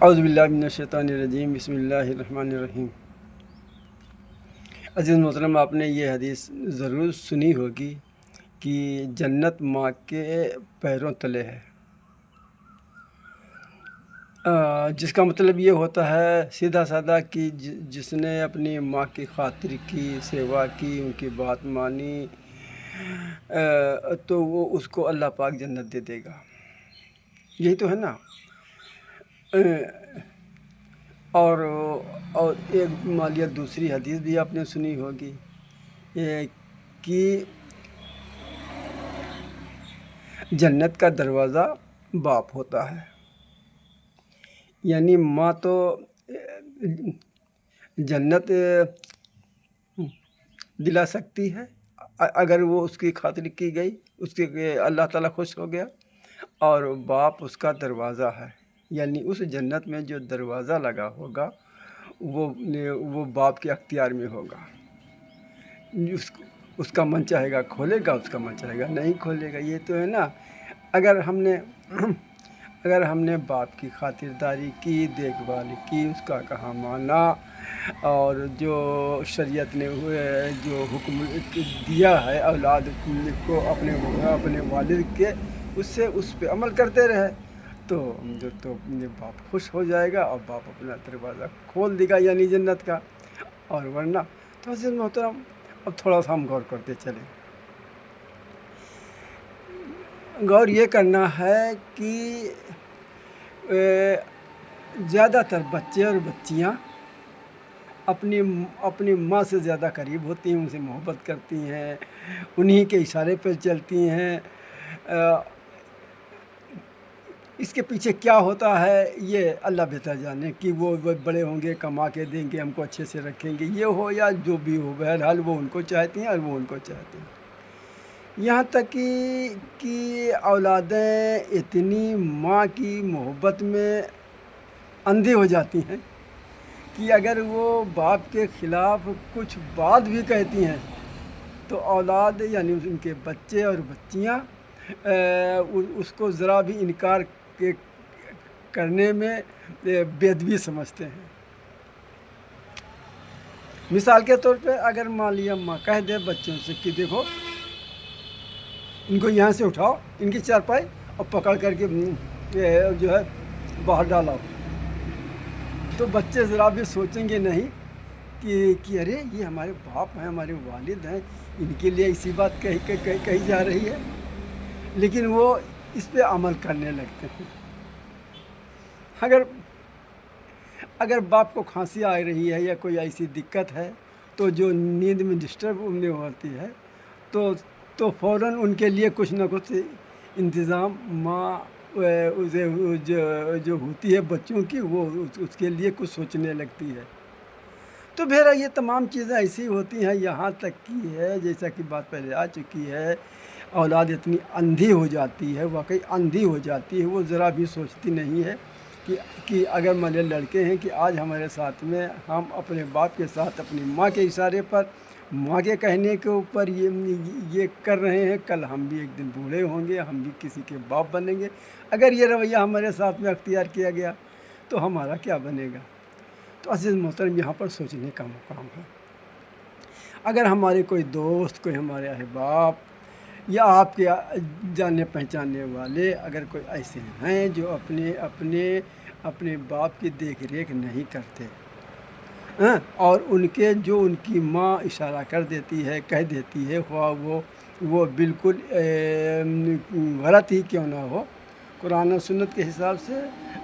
اعوذ باللہ من الشیطان الرجیم، بسم اللہ الرحمن الرحیم۔ عزیز محترم، آپ نے یہ حدیث ضرور سنی ہوگی کہ جنت ماں کے پیروں تلے ہے، جس کا مطلب یہ ہوتا ہے سیدھا سادہ کہ جس نے اپنی ماں کی خاطر کی، سیوا کی، ان کی بات مانی، تو وہ اس کو اللہ پاک جنت دے دے گا۔ یہی تو ہے نا۔ اور ایک مالیہ دوسری حدیث بھی آپ نے سنی ہوگی کہ جنت کا دروازہ باپ ہوتا ہے، یعنی ماں تو جنت دلا سکتی ہے اگر وہ اس کی خاطر کی گئی، اس کے اللہ تعالیٰ خوش ہو گیا، اور باپ اس کا دروازہ ہے، یعنی اس جنت میں جو دروازہ لگا ہوگا وہ باپ کے اختیار میں ہوگا۔ اس کا من چاہے گا کھولے گا، اس کا من چاہے گا نہیں کھولے گا۔ یہ تو ہے نا۔ اگر ہم نے باپ کی خاطرداری کی، دیکھ بھال کی، اس کا کہا مانا، اور جو شریعت نے جو حکم دیا ہے اولاد کو اپنے والد کے، اس پہ عمل کرتے رہے تو باپ خوش ہو جائے گا اور باپ اپنا دروازہ کھول دے گا، یعنی جنت کا۔ اور ورنہ تو عزیز محترم، اب تھوڑا سا ہم غور کرتے چلیں۔ غور یہ کرنا ہے کہ زیادہ تر بچے اور بچیاں اپنی ماں سے زیادہ قریب ہوتی ہیں، ان سے محبت کرتی ہیں، انہی کے اشارے پہ چلتی ہیں۔ اس کے پیچھے کیا ہوتا ہے یہ اللہ بہتر جانے، کہ وہ بڑے ہوں گے، کما کے دیں گے، ہم کو اچھے سے رکھیں گے، یہ ہو یا جو بھی ہو، بہرحال وہ ان کو چاہتی ہیں اور وہ ان کو چاہتے ہیں۔ یہاں تک کہ اولادیں اتنی ماں کی محبت میں اندھی ہو جاتی ہیں کہ اگر وہ باپ کے خلاف کچھ بات بھی کہتی ہیں تو اولاد یعنی ان کے بچے اور بچیاں اس کو ذرا بھی انکار کرنے میں بے ادبی سمجھتے ہیں۔ مثال کے طور پہ اگر مان لیا ماں کہہ دے بچوں سے کہ دیکھو ان کو یہاں سے اٹھاؤ، ان کی چارپائی، اور پکڑ کر کے جو ہے باہر ڈالاؤ، تو بچے ذرا بھی سوچیں گے نہیں کہ ارے یہ ہمارے باپ ہیں، ہمارے والد ہیں، ان کے لیے اسی بات کہی جا رہی ہے، لیکن وہ اس پہ عمل کرنے لگتے ہیں۔ اگر باپ کو کھانسی آ رہی ہے یا کوئی ایسی دقت ہے تو جو نیند میں ڈسٹرب ہوتی ہے تو فوراً ان کے لیے کچھ نہ کچھ انتظام ماں جو ہوتی ہے بچوں کی، وہ اس کے لیے کچھ سوچنے لگتی ہے۔ تو بہرحال یہ تمام چیزیں ایسی ہوتی ہیں، یہاں تک کی ہے جیسا کہ بات پہلے آ چکی ہے، اولاد اتنی اندھی ہو جاتی ہے، واقعی اندھی ہو جاتی ہے، وہ ذرا بھی سوچتی نہیں ہے کہ اگر ہمارے لڑکے ہیں کہ آج ہمارے ساتھ میں ہم اپنے باپ کے ساتھ اپنی ماں کے اشارے پر، ماں کے کہنے کے اوپر یہ کر رہے ہیں، کل ہم بھی ایک دن بوڑھے ہوں گے، ہم بھی کسی کے باپ بنیں گے، اگر یہ رویہ ہمارے ساتھ میں اختیار کیا گیا تو ہمارا کیا بنے گا؟ تو عزیز محترم، یہاں پر سوچنے کا مقام ہے۔ اگر ہمارے کوئی دوست، کوئی ہمارے احباب یا آپ کے جاننے پہچاننے والے اگر کوئی ایسے ہیں جو اپنے باپ کی دیکھ ریکھ نہیں کرتے، اور ان کی ماں اشارہ کر دیتی ہے، کہہ دیتی ہے، خواہ وہ بالکل غلط ہی کیوں نہ ہو، قرآن و سنت کے حساب سے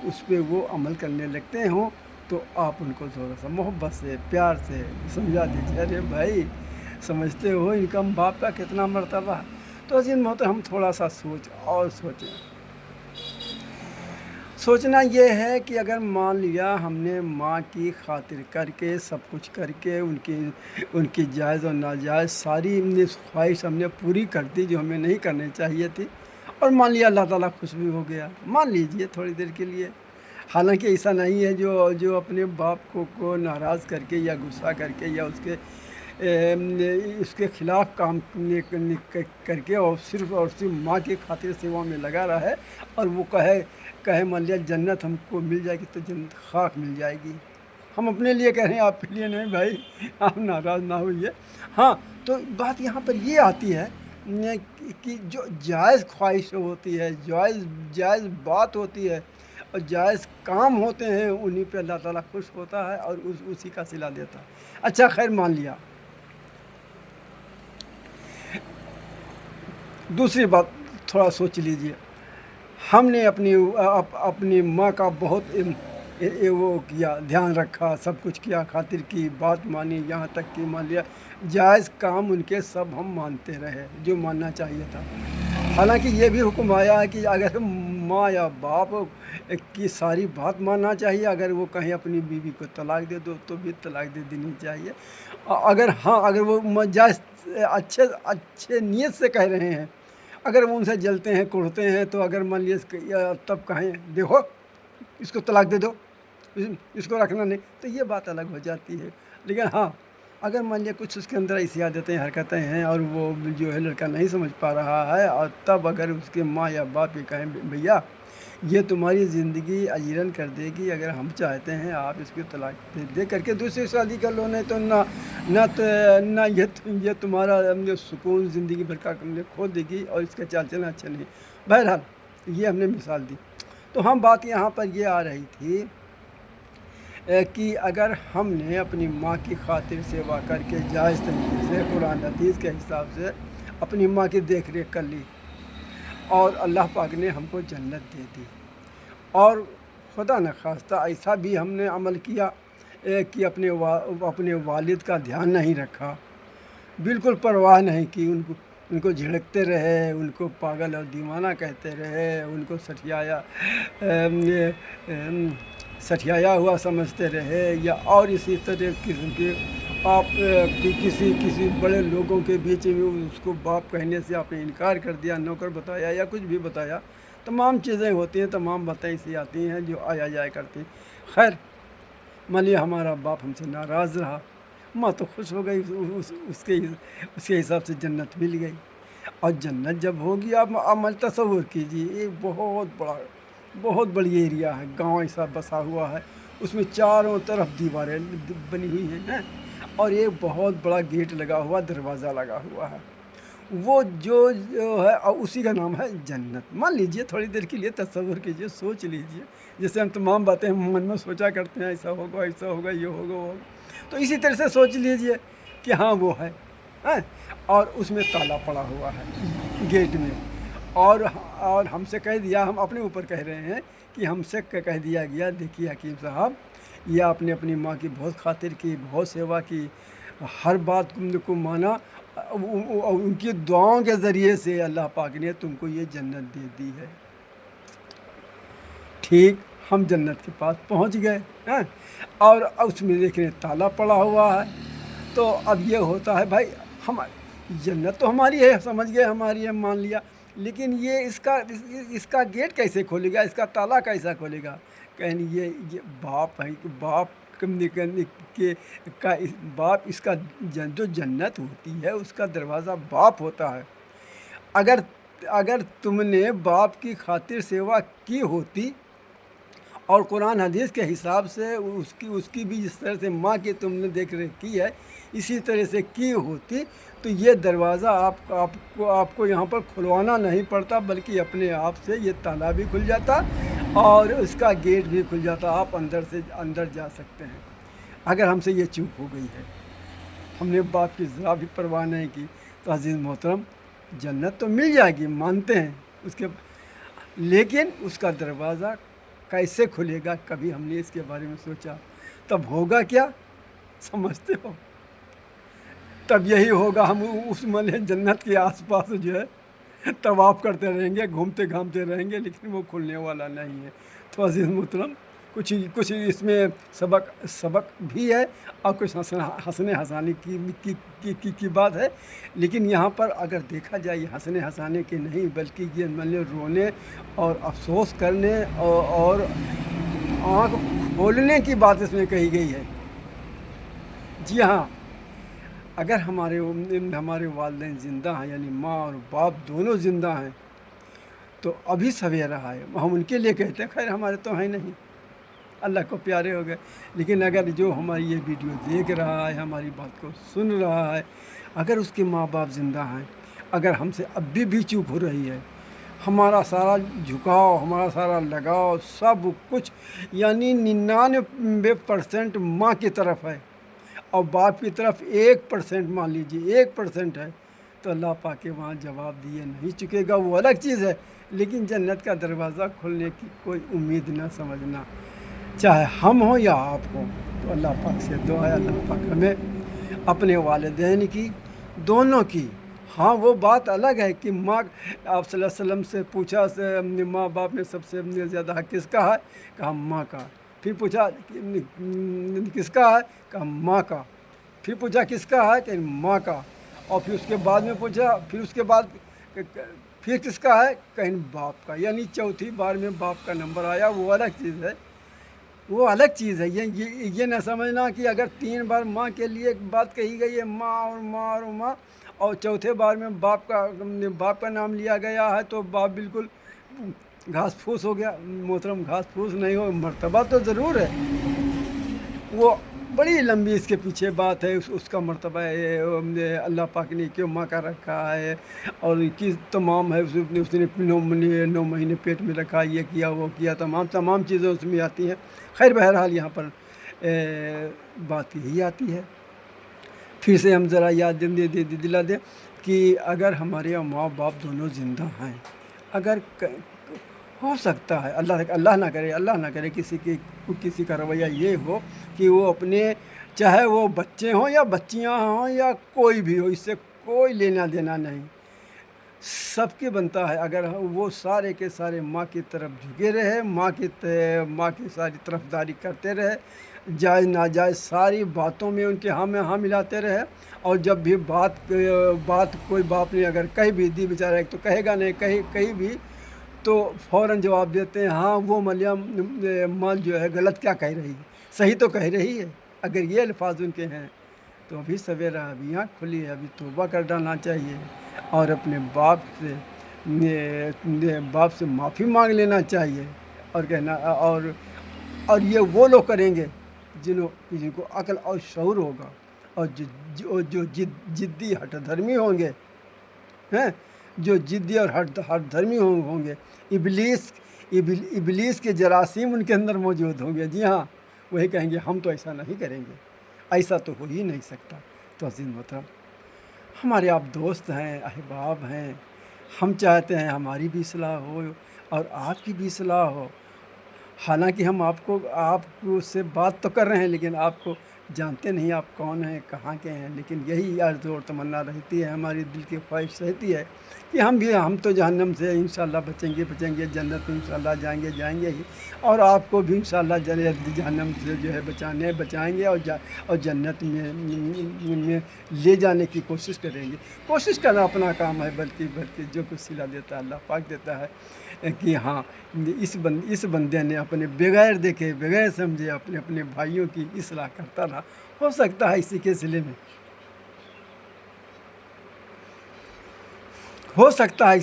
اس پہ وہ عمل کرنے لگتے ہوں، تو آپ ان کو تھوڑا سا محبت سے، پیار سے سمجھا دیجیے، ارے بھائی سمجھتے ہو ان کا باپ کا کتنا مرتبہ ہے۔ تو عزیز محترم، ہم تھوڑا سا سوچیں۔ سوچنا یہ ہے کہ اگر مان لیا ہم نے ماں کی خاطر کر کے، سب کچھ کر کے، ان کی جائز اور ناجائز ساری خواہش ہم نے پوری کر دی جو ہمیں نہیں کرنی چاہیے تھی، اور مان لیا اللہ تعالیٰ خوش بھی ہو گیا، مان لیجئے تھوڑی دیر کے لیے، حالانکہ ایسا نہیں ہے جو اپنے باپ کو ناراض کر کے یا غصہ کر کے یا اس کے خلاف کام کر کے اور صرف ماں کی خاطر سیوا میں لگا رہا ہے، اور وہ کہے مان لیا جنت ہم کو مل جائے گی تو جنت خاک مل جائے گی. ہم اپنے لیے کہہ رہے ہیں، آپ کے لیے نہیں بھائی، آپ ناراض نہ ہوئیے. ہاں، تو بات یہاں پر یہ آتی ہے کہ جو جائز خواہش ہوتی ہے، جائز بات ہوتی ہے اور جائز کام ہوتے ہیں، انہی پہ اللہ تعالیٰ خوش ہوتا ہے اور اسی کا صلہ دیتا ہے. اچھا خیر، مان لیا دوسری بات تھوڑا سوچ لیجئے. ہم نے اپنی ماں کا بہت وہ کیا، دھیان رکھا، سب کچھ کیا، خاطر کی، بات مانی، یہاں تک کہ مان لیا جائز کام ان کے سب ہم مانتے رہے جو ماننا چاہیے تھا. حالانکہ یہ بھی حکم آیا ہے کہ اگر ماں یا باپ کی ساری بات ماننا چاہیے، اگر وہ کہیں اپنی بیوی کو طلاق دے دو تو بھی طلاق دے دینی چاہیے. اگر وہ جائز اچھے نیت سے کہہ رہے ہیں، اگر وہ ان سے جلتے ہیں، کوڑتے ہیں، تو اگر مان لیے تب کہیں دیکھو اس کو طلاق دے دو، اس کو رکھنا نہیں، تو یہ بات الگ ہو جاتی ہے. لیکن ہاں، اگر مان لیا کچھ اس کے اندر ایسی عادتیں، حرکتیں ہیں اور وہ جو ہے لڑکا نہیں سمجھ پا رہا ہے، اور تب اگر اس کے ماں یا باپ یہ کہیں بھیا یہ تمہاری زندگی اجیرن کر دے گی، اگر ہم چاہتے ہیں آپ اس کی طلاق دے کر کے دوسری شادی کر لو، نہیں تو نہ یہ تمہارا سکون زندگی بھر کا کھو دے گی اور اس کا چال چلنا اچھا نہیں. بہرحال یہ ہم نے مثال دی. تو ہم بات یہاں پر یہ آ رہی تھی کہ اگر ہم نے اپنی ماں کی خاطر سیوا کر کے جائز طریقے سے قرآن حدیث کے حساب سے اپنی ماں کی دیکھ ریکھ کر لی اور اللہ پاک نے ہم کو جنت دے دی، اور خدا نخواستہ ایسا بھی ہم نے عمل کیا کہ اپنے والد کا دھیان نہیں رکھا، بالکل پرواہ نہیں کی، ان کو جھڑکتے رہے، ان کو پاگل اور دیوانہ کہتے رہے، ان کو سٹھیایا ہوا سمجھتے رہے، یا اور اسی طرح قسم کے آپ کسی بڑے لوگوں کے بیچ میں اس کو باپ کہنے سے آپ نے انکار کر دیا، نوکر بتایا یا کچھ بھی بتایا. تمام چیزیں ہوتی ہیں، تمام باتیں ایسی آتی ہیں جو آیا جایا کرتی ہیں. خیر، مان لیا ہمارا باپ ہم سے ناراض رہا، ماں تو خوش ہو گئی، اس کے حساب سے جنت مل گئی. اور جنت جب ہوگی، آپ عمل تصور کیجیے، ایک بہت بڑی ایریا ہے، گاؤں ایسا بسا ہوا ہے، اس میں چاروں طرف دیواریں بنی ہوئی ہیں اور ایک بہت بڑا گیٹ لگا ہوا، دروازہ لگا ہوا ہے. وہ جو ہے اسی کا نام ہے جنت. مان لیجئے تھوڑی دیر کے لیے تصور کیجئے، سوچ لیجئے، جیسے ہم تمام باتیں من میں سوچا کرتے ہیں، ایسا ہوگا، ایسا ہوگا، یہ ہوگا، وہ ہوگا، تو اسی طرح سے سوچ لیجئے کہ ہاں وہ ہے، اور اس میں تالا پڑا ہوا ہے گیٹ میں، اور ہم سے کہہ دیا، ہم اپنے اوپر کہہ رہے ہیں کہ ہم سے کہہ دیا گیا، دیکھیے حکیم صاحب، یہ آپ نے اپنی ماں کی بہت خاطر کی، بہت سیوا کی، ہر بات کو مانا، ان کی دعاؤں کے ذریعے سے اللہ پاک نے تم کو یہ جنت دے دی ہے. ٹھیک، ہم جنت کے پاس پہنچ گئے، اور اس میں دیکھیں تالا پڑا ہوا ہے. تو اب یہ ہوتا ہے بھائی، جنت تو ہماری ہے، سمجھ گئے ہماری ہے، مان لیا، لیکن یہ اس کا گیٹ کیسے کھولے گا، اس کا تالا کیسا کھولے گا؟ کہیں یہ باپ ہے، باپ اس کا جو جنت ہوتی ہے اس کا دروازہ باپ ہوتا ہے. اگر تم نے باپ کی خاطر سیوا کی ہوتی اور قرآن حدیث کے حساب سے اس کی بھی جس طرح سے ماں کی تم نے دیکھ ریکھ کی ہے اسی طرح سے کی ہوتی، تو یہ دروازہ آپ کو یہاں پر کھلوانا نہیں پڑتا، بلکہ اپنے آپ سے یہ تالا بھی کھل جاتا اور اس کا گیٹ بھی کھل جاتا، آپ اندر جا سکتے ہیں. اگر ہم سے یہ چوک ہو گئی ہے، ہم نے باپ کی ذرا بھی پرواہ نہیں کی، تو عزیز محترم، جنت تو مل جائے گی، مانتے ہیں، لیکن اس کا دروازہ کیسے کھلے گا، کبھی ہم نے اس کے بارے میں سوچا؟ تب ہوگا کیا سمجھتے ہو؟ تب یہی ہوگا، ہم اس جنت کے آس پاس جو ہے طواف کرتے رہیں گے، گھومتے گھامتے رہیں گے، لیکن وہ کھلنے والا نہیں ہے. تو عزیز محترم، کچھ اس میں سبق بھی ہے اور کچھ ہنسنے ہنسانے کی بات ہے. لیکن یہاں پر اگر دیکھا جائے، یہ ہنسنے ہنسانے کی نہیں، بلکہ یہ رونے اور افسوس کرنے اور آنکھ کھولنے کی بات اس میں کہی گئی ہے. جی ہاں، اگر ہمارے والدین زندہ ہیں، یعنی ماں اور باپ دونوں زندہ ہیں، تو ابھی سویرا ہے، ہم ان کے لیے کہتے ہیں، خیر ہمارے تو ہیں نہیں، اللہ کو پیارے ہو گئے۔ لیکن اگر جو ہماری یہ ویڈیو دیکھ رہا ہے، ہماری بات کو سن رہا ہے، اگر اس کے ماں باپ زندہ ہیں، اگر ہم سے اب بھی چوک ہو رہی ہے، ہمارا سارا جھکاؤ، ہمارا سارا لگاؤ، سب کچھ یعنی 99% ماں کی طرف ہے، اور باپ کی طرف 1% مان لیجیے 1% ہے، تو اللہ پاک کے وہاں جواب دیے نہیں چکے گا، وہ الگ چیز ہے۔ لیکن جنت کا دروازہ کھلنے کی کوئی امید نہ سمجھنا، چاہے ہم ہوں یا آپ ہوں۔ تو اللہ پاک سے دعا ہے، اللہ پاک ہمیں اپنے والدین کی، دونوں کی، ہاں وہ بات الگ ہے کہ ماں، آپ صلی اللہ علیہ وسلم سے پوچھا ماں باپ میں سب سے زیادہ حق کس کا ہے؟ کہا ماں کا۔ پھر پوچھا کس کا ہے؟ کہا ماں کا۔ پھر پوچھا کس کا ہے؟ کہ ماں کا۔ اور پھر اس کے بعد میں پوچھا، پھر اس کے بعد پھر کس کا ہے؟ کہیں باپ کا۔ یعنی چوتھی بار میں باپ کا نمبر آیا، وہ الگ چیز ہے، وہ الگ چیز ہے۔ یہ نہ سمجھنا کہ اگر 3 بار ماں کے لیے ایک بات کہی گئی ہے، ماں اور ماں اور ماں، اور چوتھے بار میں باپ کا نام لیا گیا ہے، تو باپ بالکل گھاس پھوس ہو گیا۔ محترم، گھاس پھوس نہیں ہو، مرتبہ تو ضرور ہے، وہ بڑی لمبی اس کے پیچھے بات ہے، اس کا مرتبہ ہے، اللہ پاک نے کیوں ماں کا رکھا ہے، اور کس تمام ہے، اس نے 9 مہینے پیٹ میں رکھا، یہ کیا وہ کیا، تمام چیزیں اس میں آتی ہیں۔ خیر بہرحال یہاں پر بات یہی آتی ہے، پھر سے ہم ذرا یاد دلا دیں کہ اگر ہمارے ماں باپ دونوں زندہ ہیں، اگر ہو سکتا ہے، اللہ نہ کرے کسی کا رویہ یہ ہو کہ وہ اپنے، چاہے وہ بچے ہوں یا بچیاں ہوں یا کوئی بھی ہو، اس سے کوئی لینا دینا نہیں، سب کے بنتا ہے، اگر وہ سارے کے سارے ماں کی طرف جھکے رہے، ماں کی ساری طرفداری کرتے رہے، جائز ناجائز ساری باتوں میں ان کے ہاں میں ہاں ملاتے رہے، اور جب بھی بات کوئی باپ نے اگر کہہ بھی دی، بیچارہ ایک تو کہے گا نہیں، کہیں بھی تو فوراً جواب دیتے ہیں، ہاں وہ ماں جو ہے غلط کیا کہہ رہی ہے، صحیح تو کہہ رہی ہے۔ اگر یہ الفاظ ان کے ہیں تو ابھی سویرا، ابھی آنکھ کھلی ہے، ابھی توبہ کر ڈالنا چاہیے، اور اپنے باپ سے معافی مانگ لینا چاہیے، اور کہنا، اور یہ وہ لوگ کریں گے جن کو عقل اور شعور ہوگا، اور جو جدی ہٹ دھرمی ہوں گے، جو جدی اور ہٹ دھرمی ہوں گے، ابلیس کے جراثیم ان کے اندر موجود ہوں گے، جی ہاں، وہی کہیں گے ہم تو ایسا نہیں کریں گے، ایسا تو ہو ہی نہیں سکتا۔ تو عزیز محترم، ہمارے آپ دوست ہیں، احباب ہیں، ہم چاہتے ہیں ہماری بھی اصلاح ہو اور آپ کی بھی اصلاح ہو۔ حالانکہ ہم آپ کو سے بات تو کر رہے ہیں، لیکن آپ کو جانتے نہیں آپ کون ہیں، کہاں کے ہیں، لیکن یہی عرض اور تمنا رہتی ہے، ہماری دل کی خواہش رہتی ہے کہ ہم تو جہنم سے انشاءاللہ بچیں گے، جنت میں انشاءاللہ جائیں گے ہی، اور آپ کو بھی انشاءاللہ جہنم سے جو ہے بچائیں گے، اور جنت میں لے جانے کی کوشش کریں گے۔ کوشش کرنا اپنا کام ہے، بلکہ جو کچھ صلہ دیتا ہے اللہ پاک دیتا ہے، کہ ہاں اس بندے نے اپنے بغیر دیکھے بغیر سمجھے اپنے بھائیوں کی اصلاح کرتا رہا، ہو سکتا ہے اسی کے سلے میں، ہو سکتا ہے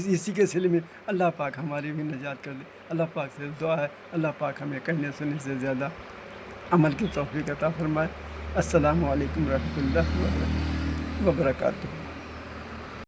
اسی کے سلے میں اللہ پاک ہماری بھی نجات کر دے۔ اللہ پاک سے دعا ہے، اللہ پاک ہمیں کہنے سننے سے زیادہ عمل کی توفیق عطا فرمائے۔ السلام علیکم ورحمۃ اللہ وبرکاتہ۔